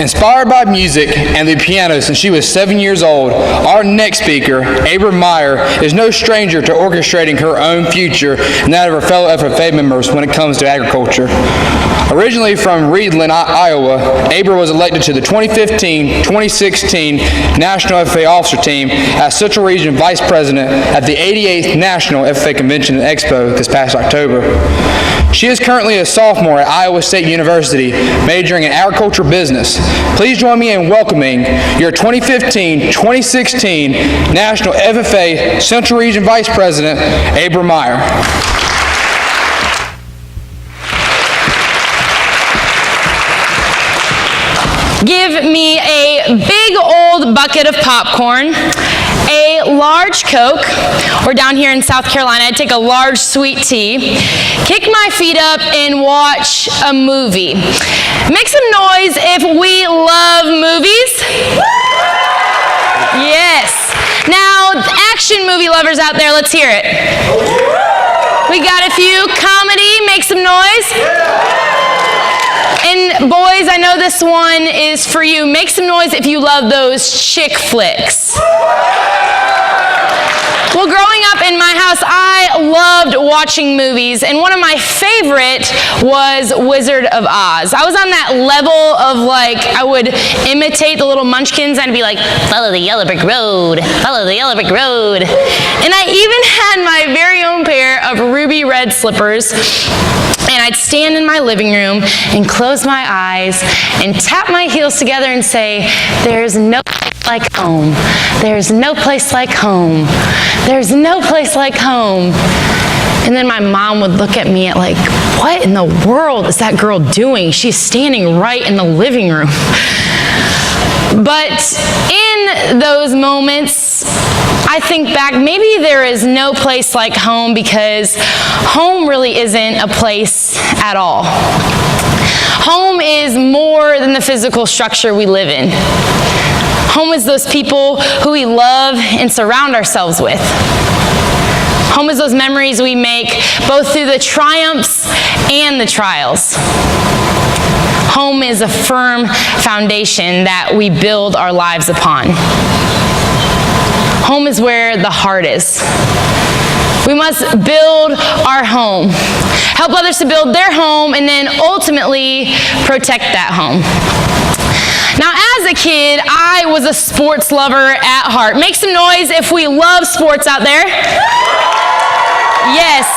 Inspired by music and the piano since she was 7 years old, our next speaker, Abrah Meyer, is no stranger to orchestrating her own future and that of her fellow FFA members when it comes to agriculture. Originally from Reedland, Iowa, Abrah was elected to the 2015-2016 National FFA Officer Team as Central Region Vice President at the 88th National FFA Convention and Expo this past October. She is currently a sophomore at Iowa State University, majoring in agriculture business. Please join me in welcoming your 2015-2016 National FFA Central Region Vice President, Abrah Meyer. Give me a big old bucket of popcorn, a large Coke, or down here in South Carolina, I'd take a large sweet tea, kick my feet up, and watch a movie. Make some noise if we love movies. Yes. Now, action movie lovers out there, let's hear it. We got a few. Comedy, make some noise. And boys, I know this one is for you. Make some noise if you love those chick flicks. Well, growing up in my house, I loved watching movies, and one of my favorite was Wizard of Oz. I was on that level of I would imitate the little munchkins, and I'd be like, follow the yellow brick road, follow the yellow brick road. And I even had my very own pair of ruby red slippers, and I'd stand in my living room and close my eyes and tap my heels together and say, there's no place like home. There's no place like home. There's no place like home. And then my mom would look at me what in the world is that girl doing? She's standing right in the living room. But in those moments, I think back, maybe there is no place like home because home really isn't a place at all. Home is more than the physical structure we live in. Home is those people who we love and surround ourselves with. Home is those memories we make both through the triumphs and the trials. Home is a firm foundation that we build our lives upon. Home is where the heart is. We must build our home, help others to build their home, and then ultimately protect that home. Now, as a kid, I was a sports lover at heart. Make some noise if we love sports out there. Yes,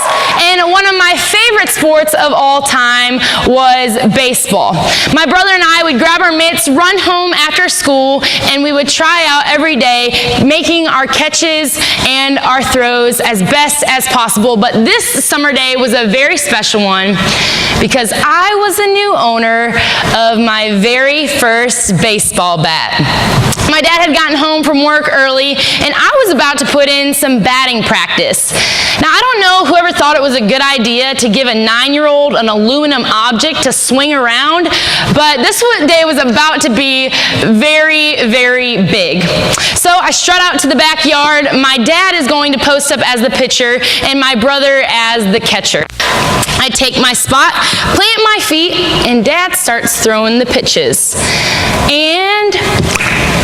and one of my favorite sports of all time was baseball. My brother and I would grab our mitts, run home after school, and we would try out every day, making our catches and our throws as best as possible. But this summer day was a very special one because I was a new owner of my very first baseball bat. My dad had gotten home from work early, and I was about to put in some batting practice. Now, I don't know whoever thought it was a good idea to give a 9-year-old an aluminum object to swing around, but this day was about to be very, very big. So I strut out to the backyard. My dad is going to post up as the pitcher, and my brother as the catcher. I take my spot, plant my feet, and Dad starts throwing the pitches. And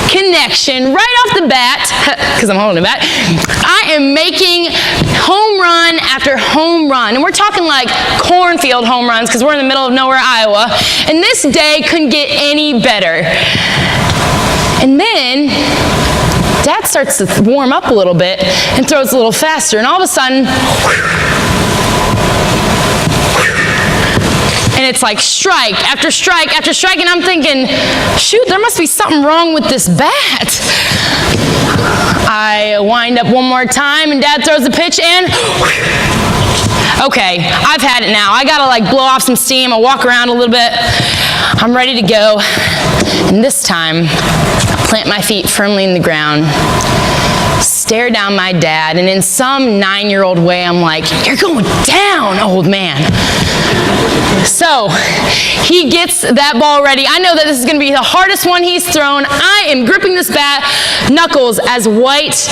connection right off the bat, because I'm holding the bat, I am making home run after home run. And we're talking like cornfield home runs because we're in the middle of nowhere, Iowa. And this day couldn't get any better. And then Dad starts to warm up a little bit and throws a little faster. And all of a sudden, and it's like strike after strike after strike, and I'm thinking, shoot, there must be something wrong with this bat. I wind up one more time, and Dad throws the pitch, and okay, I've had it now. I gotta blow off some steam. I walk around a little bit. I'm ready to go. And this time, I plant my feet firmly in the ground, stare down my dad, and in some 9-year-old way, I'm like, you're going down, old man. So he gets that ball ready. I know that this is going to be the hardest one he's thrown. I am gripping this bat, knuckles as white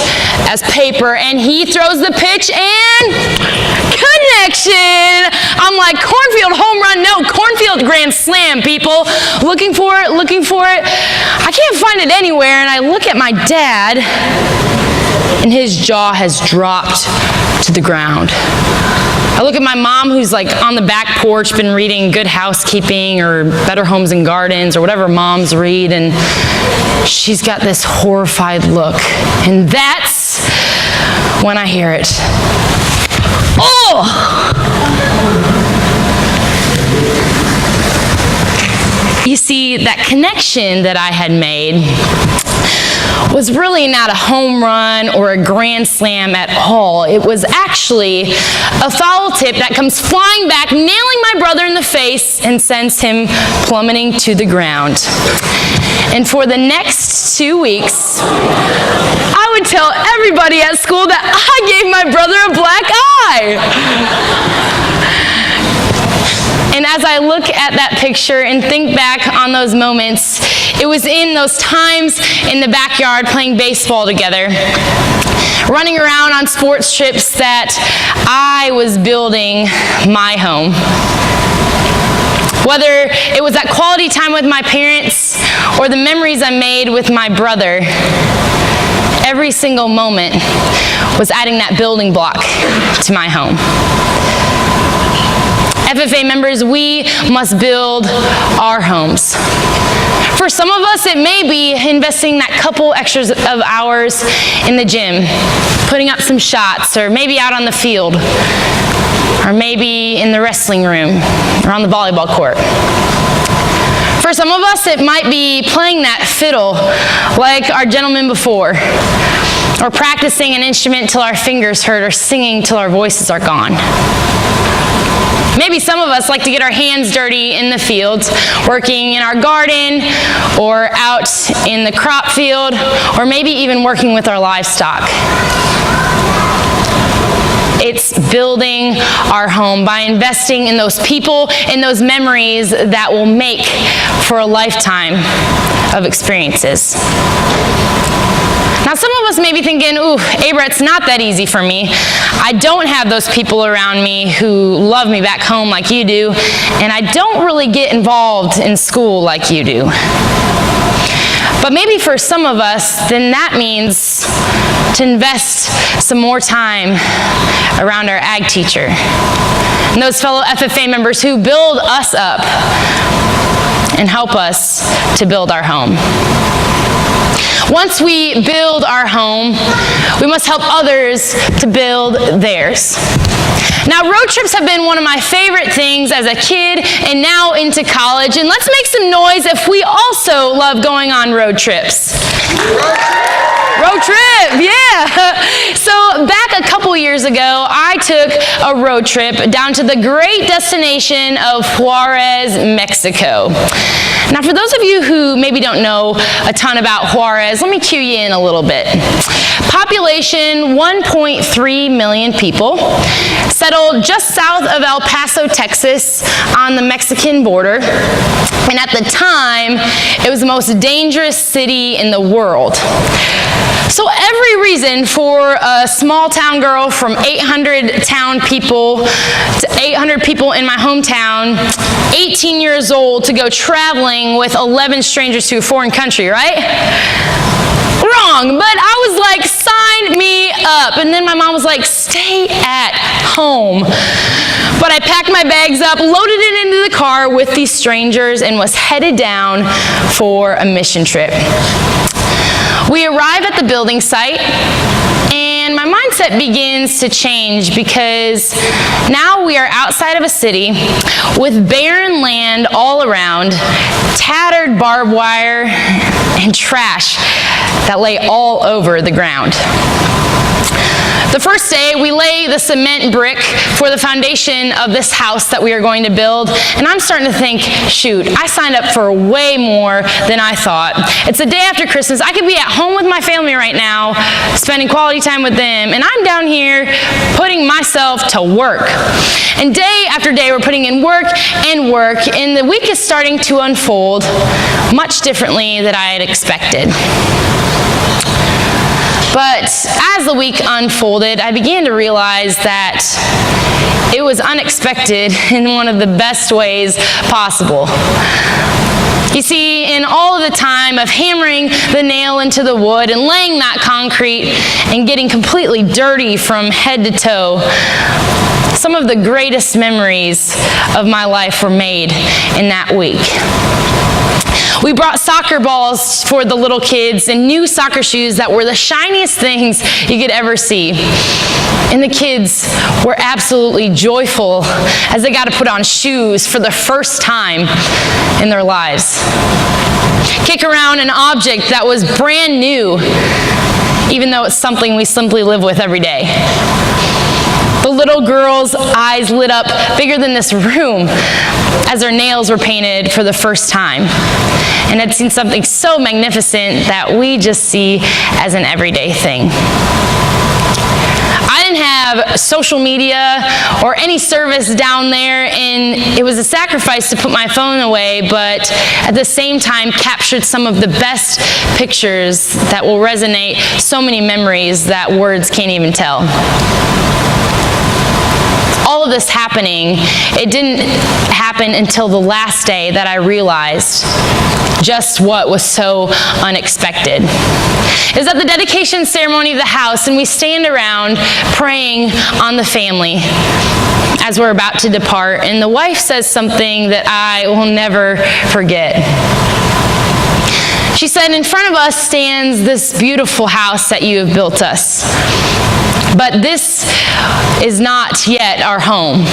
as paper, and he throws the pitch and connection. I'm like, cornfield home run? No, cornfield real grand slam, people. Looking for it. I can't find it anywhere, and I look at my dad, and his jaw has dropped to the ground. I look at my mom, who's like on the back porch, been reading Good Housekeeping or Better Homes and Gardens or whatever moms read, and she's got this horrified look. And that's when I hear it. Oh! You see, that connection that I had made was really not a home run or a grand slam at all. It was actually a foul tip that comes flying back, nailing my brother in the face, and sends him plummeting to the ground. And for the next 2 weeks, I would tell everybody at school that I gave my brother a black eye. And as I look at that picture and think back on those moments, it was in those times in the backyard playing baseball together, running around on sports trips, that I was building my home. Whether it was that quality time with my parents or the memories I made with my brother, every single moment was adding that building block to my home. FFA members, we must build our homes. For some of us, it may be investing that couple extras of hours in the gym, putting up some shots, or maybe out on the field, or maybe in the wrestling room, or on the volleyball court. For some of us, it might be playing that fiddle like our gentleman before, or practicing an instrument till our fingers hurt, or singing till our voices are gone. Maybe some of us like to get our hands dirty in the fields, working in our garden, or out in the crop field, or maybe even working with our livestock. It's building our home by investing in those people, in those memories that will make for a lifetime of experiences. Now, some of us may be thinking, ooh, Abrah, it's not that easy for me. I don't have those people around me who love me back home like you do, and I don't really get involved in school like you do. But maybe for some of us, then that means to invest some more time around our ag teacher and those fellow FFA members who build us up and help us to build our home. Once we build our home, we must help others to build theirs. Now, road trips have been one of my favorite things as a kid and now into college. And let's make some noise if we also love going on road trips. Road trip, yeah. So back a couple years ago, I took a road trip down to the great destination of Juarez, Mexico. Now, for those of you who maybe don't know a ton about Juarez, let me cue you in a little bit. Population 1.3 million people, settled just south of El Paso, Texas, on the Mexican border. And at the time, it was the most dangerous city in the world. So every reason for a small town girl from 800 town people to 800 people in my hometown, 18 years old, to go traveling with 11 strangers to a foreign country, right? Wrong, but I was like, sign me up. And then my mom was like, stay at home. But I packed my bags up, loaded it into the car with these strangers, and was headed down for a mission trip. We arrive at the building site, and my mindset begins to change because now we are outside of a city with barren land all around, tattered barbed wire, and trash that lay all over the ground. The first day, we lay the cement brick for the foundation of this house that we are going to build, and I'm starting to think, shoot, I signed up for way more than I thought. It's the day after Christmas. I could be at home with my family right now, spending quality time with them, and I'm down here putting myself to work. And day after day, we're putting in work, and the week is starting to unfold much differently than I had expected. But as the week unfolded, I began to realize that it was unexpected in one of the best ways possible. You see, in all of the time of hammering the nail into the wood and laying that concrete and getting completely dirty from head to toe, some of the greatest memories of my life were made in that week. We brought soccer balls for the little kids and new soccer shoes that were the shiniest things you could ever see. And the kids were absolutely joyful as they got to put on shoes for the first time in their lives. Kick around an object that was brand new, even though it's something we simply live with every day. The little girl's eyes lit up bigger than this room as their nails were painted for the first time, and had seen something so magnificent that we just see as an everyday thing. I didn't have social media or any service down there, and it was a sacrifice to put my phone away, but at the same time captured some of the best pictures that will resonate so many memories that words can't even tell. All of this happening, it didn't happen until the last day that I realized just what was so unexpected. It was at the dedication ceremony of the house, and we stand around praying on the family as we're about to depart, and the wife says something that I will never forget. She said, "In front of us stands this beautiful house that you have built us. But this is not yet our home."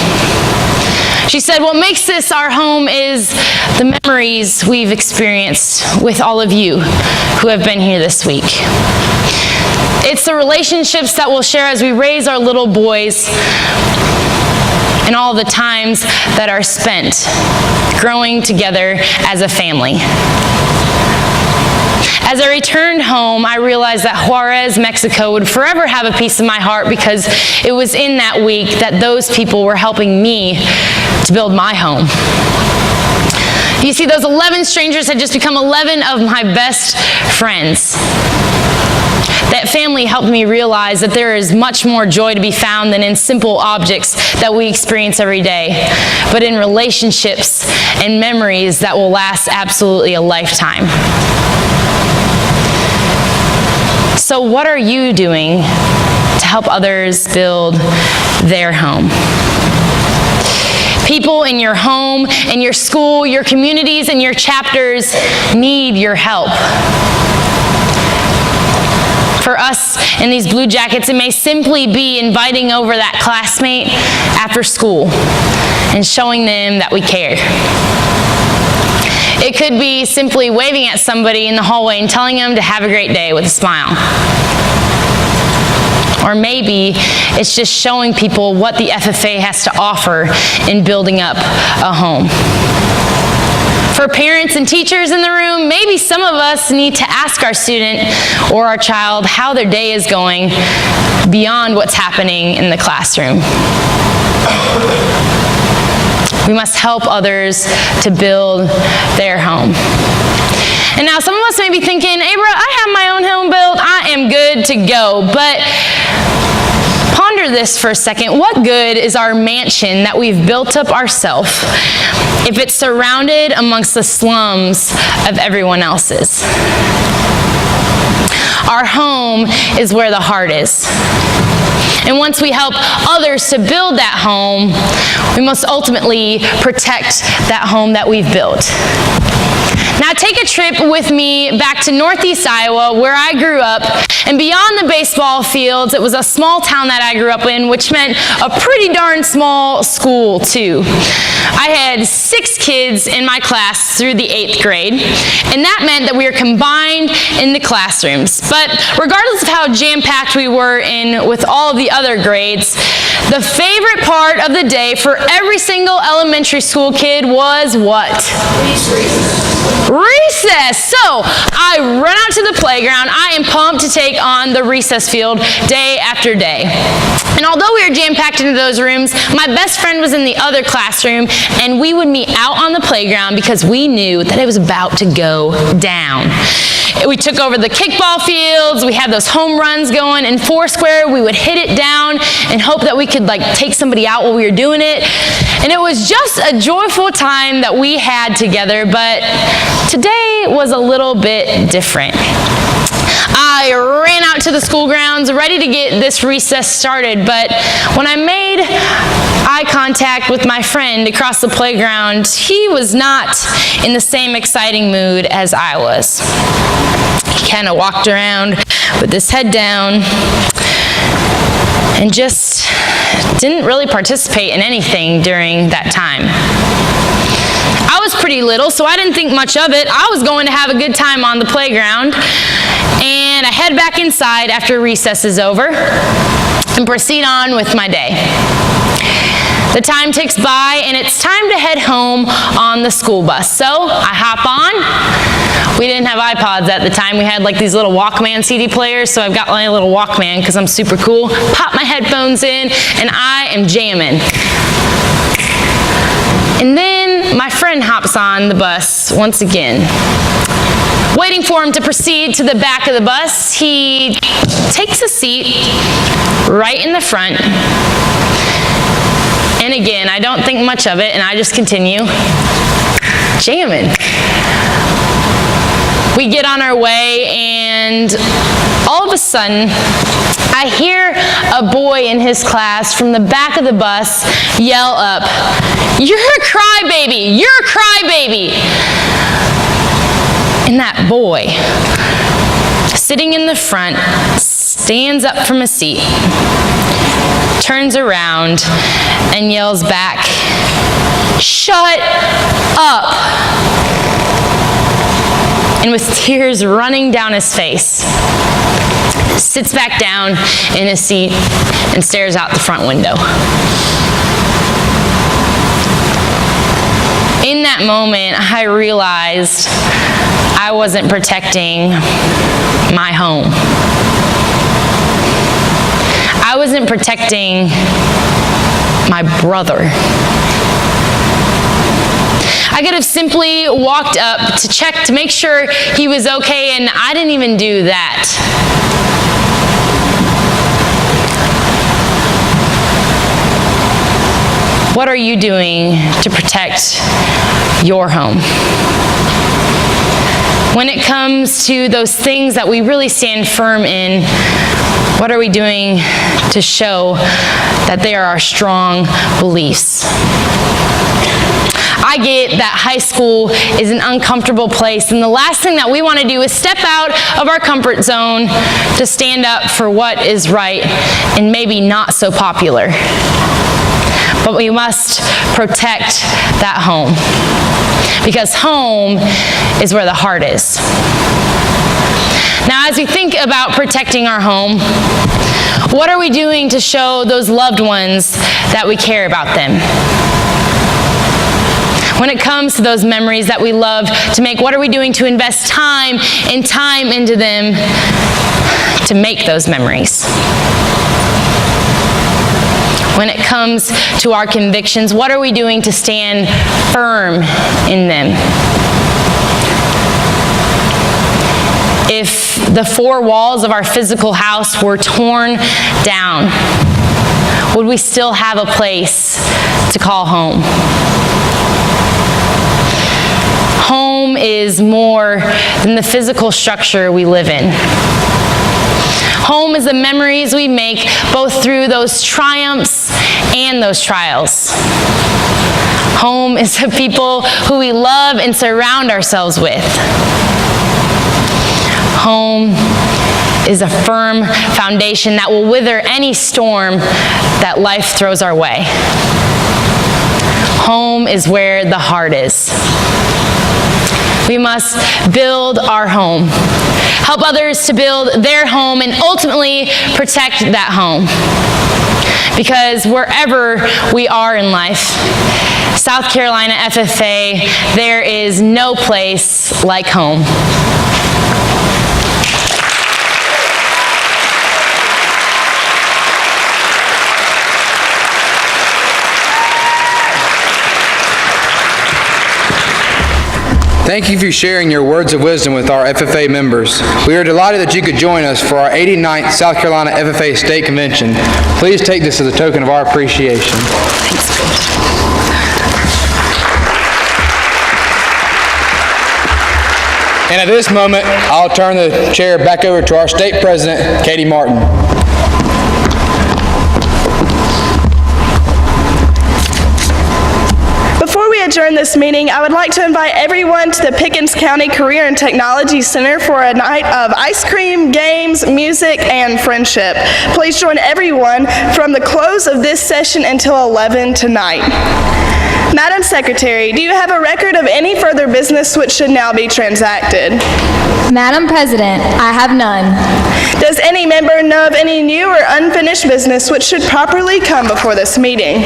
She said, "What makes this our home is the memories we've experienced with all of you who have been here this week. It's the relationships that we'll share as we raise our little boys, and all the times that are spent growing together as a family." As I returned home, I realized that Juarez, Mexico would forever have a piece of my heart, because it was in that week that those people were helping me to build my home. You see, those 11 strangers had just become 11 of my best friends. That family helped me realize that there is much more joy to be found than in simple objects that we experience every day, but in relationships and memories that will last absolutely a lifetime. So what are you doing to help others build their home? People in your home, in your school, your communities, and your chapters need your help. For us in these Blue Jackets, it may simply be inviting over that classmate after school and showing them that we care. It could be simply waving at somebody in the hallway and telling them to have a great day with a smile. Or maybe it's just showing people what the FFA has to offer in building up a home. For parents and teachers in the room, maybe some of us need to ask our student or our child how their day is going beyond what's happening in the classroom. We must help others to build their home. And now some of us may be thinking, "Abrah, I have my own home built. I am good to go." But ponder this for a second. What good is our mansion that we've built up ourselves if it's surrounded amongst the slums of everyone else's? Our home is where the heart is. And once we help others to build that home, we must ultimately protect that home that we've built. Now take a trip with me back to Northeast Iowa, where I grew up, and beyond the baseball fields, it was a small town that I grew up in, which meant a pretty darn small school too. I had 6 kids in my class through the 8th grade, and that meant that we were combined in the classrooms. But regardless of how jam-packed we were in with all of the other grades, the favorite part of the day for every single elementary elementary school kid was what? Recess. So I run out to the playground. I am pumped to take on the recess field day after day. And although we were jam-packed into those rooms, my best friend was in the other classroom, and we would meet out on the playground because we knew that it was about to go down. We took over the kickball fields, we had those home runs going, and Foursquare, we would hit it down and hope that we could take somebody out while we were doing it. And it was just a joyful time that we had together, but today was a little bit different. I ran out to the school grounds ready to get this recess started, but when I made eye contact with my friend across the playground, he was not in the same exciting mood as I was. He kind of walked around with his head down and just didn't really participate in anything during that time. I was pretty little, so I didn't think much of it. I was going to have a good time on the playground, and I head back inside after recess is over and proceed on with my day. The time ticks by, and it's time to head home on the school bus. So I hop on. We didn't have iPods at the time. We had these little Walkman CD players, so I've got my little Walkman because I'm super cool. Pop my headphones in, and I am jamming. And then my friend hops on the bus once again. Waiting for him to proceed to the back of the bus, he takes a seat right in the front. And again, I don't think much of it, and I just continue jamming. We get on our way, and all of a sudden, I hear a boy in his class from the back of the bus yell up, "You're a crybaby! You're a crybaby!" And that boy, sitting in the front, stands up from a seat, turns around, and yells back, "Shut up!" And with tears running down his face, sits back down in his seat and stares out the front window. In that moment, I realized I wasn't protecting my home. I wasn't protecting my brother. I could have simply walked up to check to make sure he was okay, and I didn't even do that. What are you doing to protect your home? When it comes to those things that we really stand firm in, what are we doing to show that they are our strong beliefs? I get that high school is an uncomfortable place, and the last thing that we want to do is step out of our comfort zone to stand up for what is right and maybe not so popular. But we must protect that home, because home is where the heart is. Now, as we think about protecting our home, what are we doing to show those loved ones that we care about them? When it comes to those memories that we love to make, what are we doing to invest time into them to make those memories? When it comes to our convictions, what are we doing to stand firm in them? If the four walls of our physical house were torn down, would we still have a place to call home? Home is more than the physical structure we live in. Home is the memories we make both through those triumphs and those trials. Home is the people who we love and surround ourselves with. Home is a firm foundation that will wither any storm that life throws our way. Home is where the heart is. We must build our home, help others to build their home, and ultimately protect that home. because wherever we are in life, South Carolina FFA, there is no place like home. Thank you for sharing your words of wisdom with our FFA members. We are delighted that you could join us for our 89th South Carolina FFA State Convention. Please take this as a token of our appreciation. And at this moment, I'll turn the chair back over to our State President, Katie Martin. Before we adjourn this meeting, I would like to invite everyone to the Pickens County Career and Technology Center for a night of ice cream, games, music, and friendship. Please join everyone from the close of this session until 11 tonight. Madam Secretary, do you have a record of any further business which should now be transacted? Madam President, I have none. Does any member know of any new or unfinished business which should properly come before this meeting?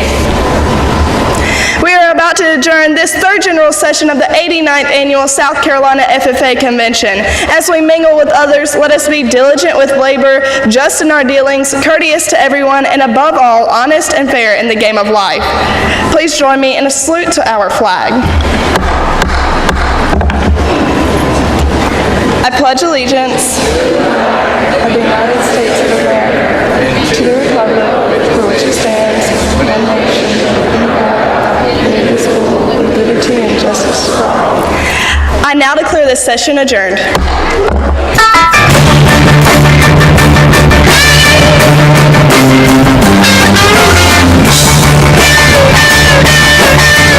We are about to adjourn this third general session of the 89th Annual South Carolina FFA Convention. As we mingle with others, let us be diligent with labor, just in our dealings, courteous to everyone, and above all, honest and fair in the game of life. Please join me in a salute to our flag. I pledge allegiance of the United States of America to the republic for which it stands, one nation, liberty and justice for all. I now declare this session adjourned.